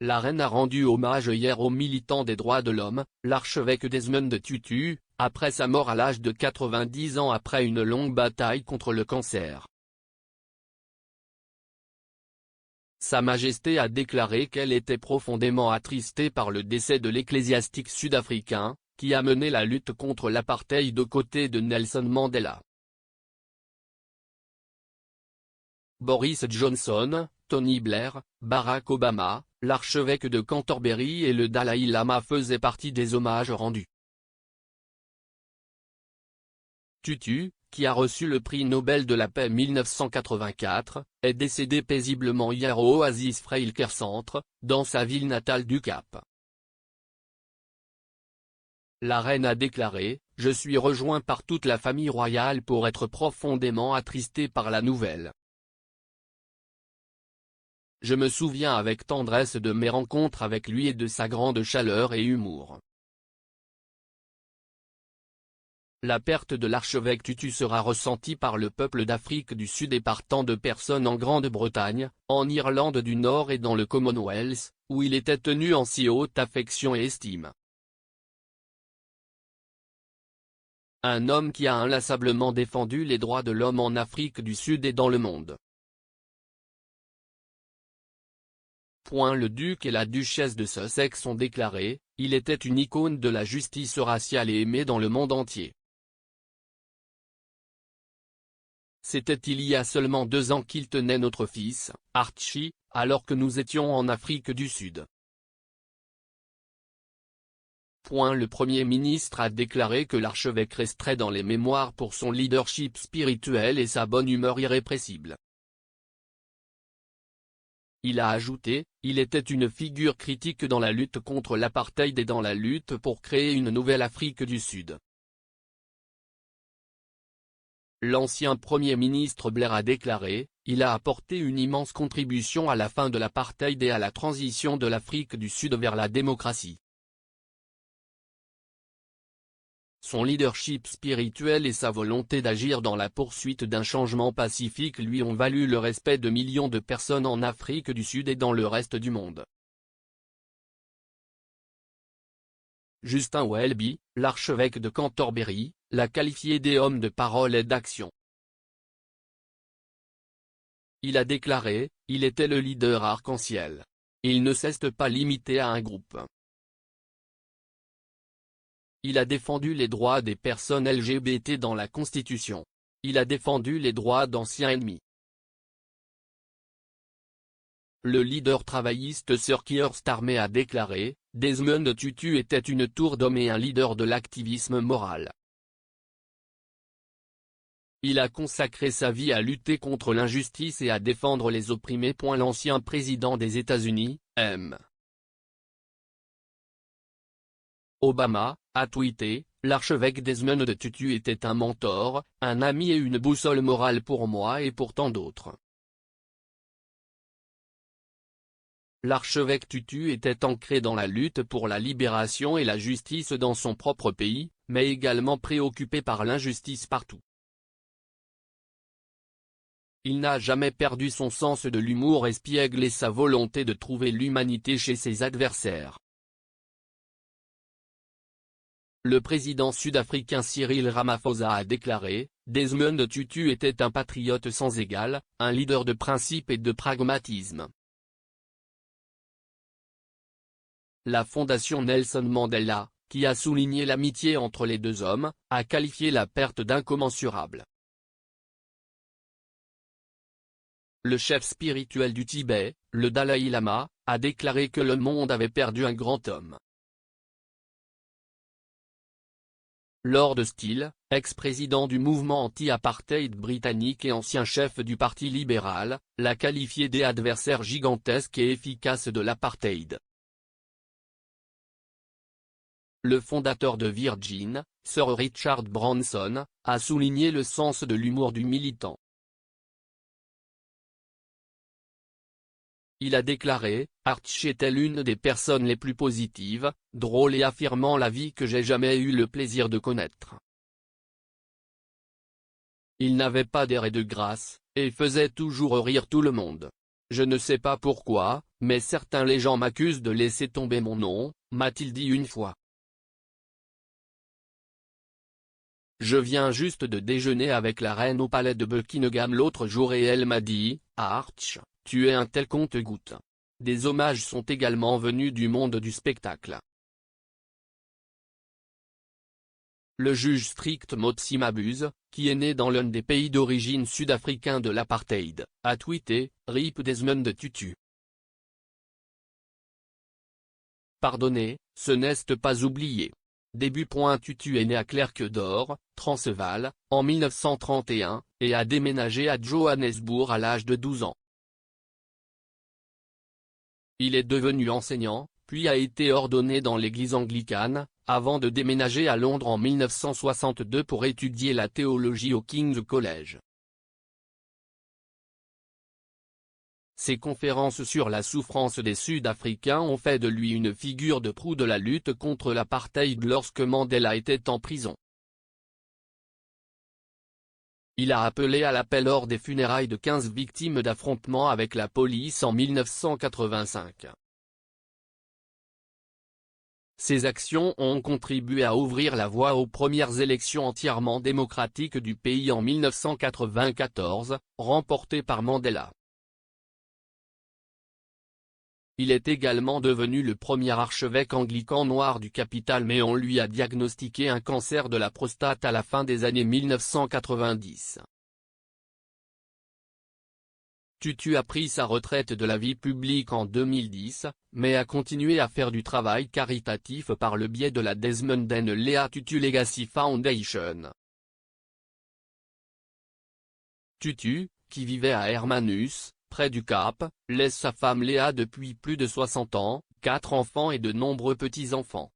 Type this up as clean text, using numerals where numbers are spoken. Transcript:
La reine a rendu hommage hier au militant des droits de l'homme, l'archevêque Desmond Tutu, après sa mort à l'âge de 90 ans après une longue bataille contre le cancer. Sa Majesté a déclaré qu'elle était profondément attristée par le décès de l'ecclésiastique sud-africain, qui a mené la lutte contre l'apartheid aux côtés de Nelson Mandela. Boris Johnson, Tony Blair, Barack Obama, l'archevêque de Canterbury et le Dalai Lama faisaient partie des hommages rendus. Tutu, qui a reçu le prix Nobel de la paix 1984, est décédé paisiblement hier au Oasis Frail Care Centre, dans sa ville natale du Cap. La reine a déclaré « Je suis rejoint par toute la famille royale pour être profondément attristé par la nouvelle. Je me souviens avec tendresse de mes rencontres avec lui et de sa grande chaleur et humour. » La perte de l'archevêque Tutu sera ressentie par le peuple d'Afrique du Sud et par tant de personnes en Grande-Bretagne, en Irlande du Nord et dans le Commonwealth, où il était tenu en si haute affection et estime. Un homme qui a inlassablement défendu les droits de l'homme en Afrique du Sud et dans le monde. Le duc et la duchesse de Sussex ont déclaré « Il était une icône de la justice raciale et aimé dans le monde entier. C'était il y a seulement 2 ans qu'il tenait notre fils, Archie, alors que nous étions en Afrique du Sud. » Le Premier ministre a déclaré que l'archevêque resterait dans les mémoires pour son leadership spirituel et sa bonne humeur irrépressible. Il a ajouté « Il était une figure critique dans la lutte contre l'apartheid et dans la lutte pour créer une nouvelle Afrique du Sud. » L'ancien Premier ministre Blair a déclaré « Il a apporté une immense contribution à la fin de l'apartheid et à la transition de l'Afrique du Sud vers la démocratie. » Son leadership spirituel et sa volonté d'agir dans la poursuite d'un changement pacifique lui ont valu le respect de millions de personnes en Afrique du Sud et dans le reste du monde. Justin Welby, l'archevêque de Canterbury, l'a qualifié d'homme de parole et d'action. Il a déclaré « Il était le leader arc-en-ciel. Il ne s'est pas limité à un groupe. Il a défendu les droits des personnes LGBT dans la Constitution. Il a défendu les droits d'anciens ennemis. » Le leader travailliste Sir Keir Starmer a déclaré « Desmond Tutu était une tour d'homme et un leader de l'activisme moral. Il a consacré sa vie à lutter contre l'injustice et à défendre les opprimés. » L'ancien président des États-Unis, M. Obama, a tweeté « L'archevêque Desmond Tutu était un mentor, un ami et une boussole morale pour moi et pour tant d'autres. L'archevêque Tutu était ancré dans la lutte pour la libération et la justice dans son propre pays, mais également préoccupé par l'injustice partout. Il n'a jamais perdu son sens de l'humour espiègle et sa volonté de trouver l'humanité chez ses adversaires. » Le président sud-africain Cyril Ramaphosa a déclaré « Desmond Tutu était un patriote sans égal, un leader de principe et de pragmatisme. » La fondation Nelson Mandela, qui a souligné l'amitié entre les deux hommes, a qualifié la perte d'incommensurable. Le chef spirituel du Tibet, le Dalai Lama, a déclaré que le monde avait perdu un grand homme. Lord Steele, ex-président du mouvement anti-apartheid britannique et ancien chef du Parti libéral, l'a qualifié d'adversaire gigantesque et efficace de l'apartheid. Le fondateur de Virgin, Sir Richard Branson, a souligné le sens de l'humour du militant. Il a déclaré « Archie était l'une des personnes les plus positives, drôles et affirmant la vie que j'ai jamais eu le plaisir de connaître. Il n'avait pas d'air et de grâce, et faisait toujours rire tout le monde. Je ne sais pas pourquoi, Mais certains les gens m'accusent de laisser tomber mon nom, m'a-t-il dit une fois. Je viens juste de déjeuner avec la reine au palais de Buckingham l'autre jour et elle m'a dit, Arch, tu es un tel compte-gouttes. Des hommages sont également venus du monde du spectacle. Le juge strict Motsi Mabuse, qui est né dans l'un des pays d'origine sud-africain de l'apartheid, a tweeté, RIP Desmond Tutu. Pardonnez, ce n'est pas oublié. Tutu est né à Klerksdorp, Transvaal, en 1931, et a déménagé à Johannesburg à l'âge de 12 ans. Il est devenu enseignant, puis a été ordonné dans l'église anglicane, avant de déménager à Londres en 1962 pour étudier la théologie au King's College. Ses conférences sur la souffrance des Sud-Africains ont fait de lui une figure de proue de la lutte contre l'apartheid lorsque Mandela était en prison. Il a appelé à la paix lors des funérailles de 15 victimes d'affrontements avec la police en 1985. Ces actions ont contribué à ouvrir la voie aux premières élections entièrement démocratiques du pays en 1994, remportées par Mandela. Il est également devenu le premier archevêque anglican noir du capital mais on lui a diagnostiqué un cancer de la prostate à la fin des années 1990. Tutu a pris sa retraite de la vie publique en 2010, mais a continué à faire du travail caritatif par le biais de la Desmond Lea Tutu Legacy Foundation. Tutu, qui vivait à Hermanus, près du Cap, laisse sa femme Léa depuis plus de 60 ans, 4 enfants et de nombreux petits-enfants.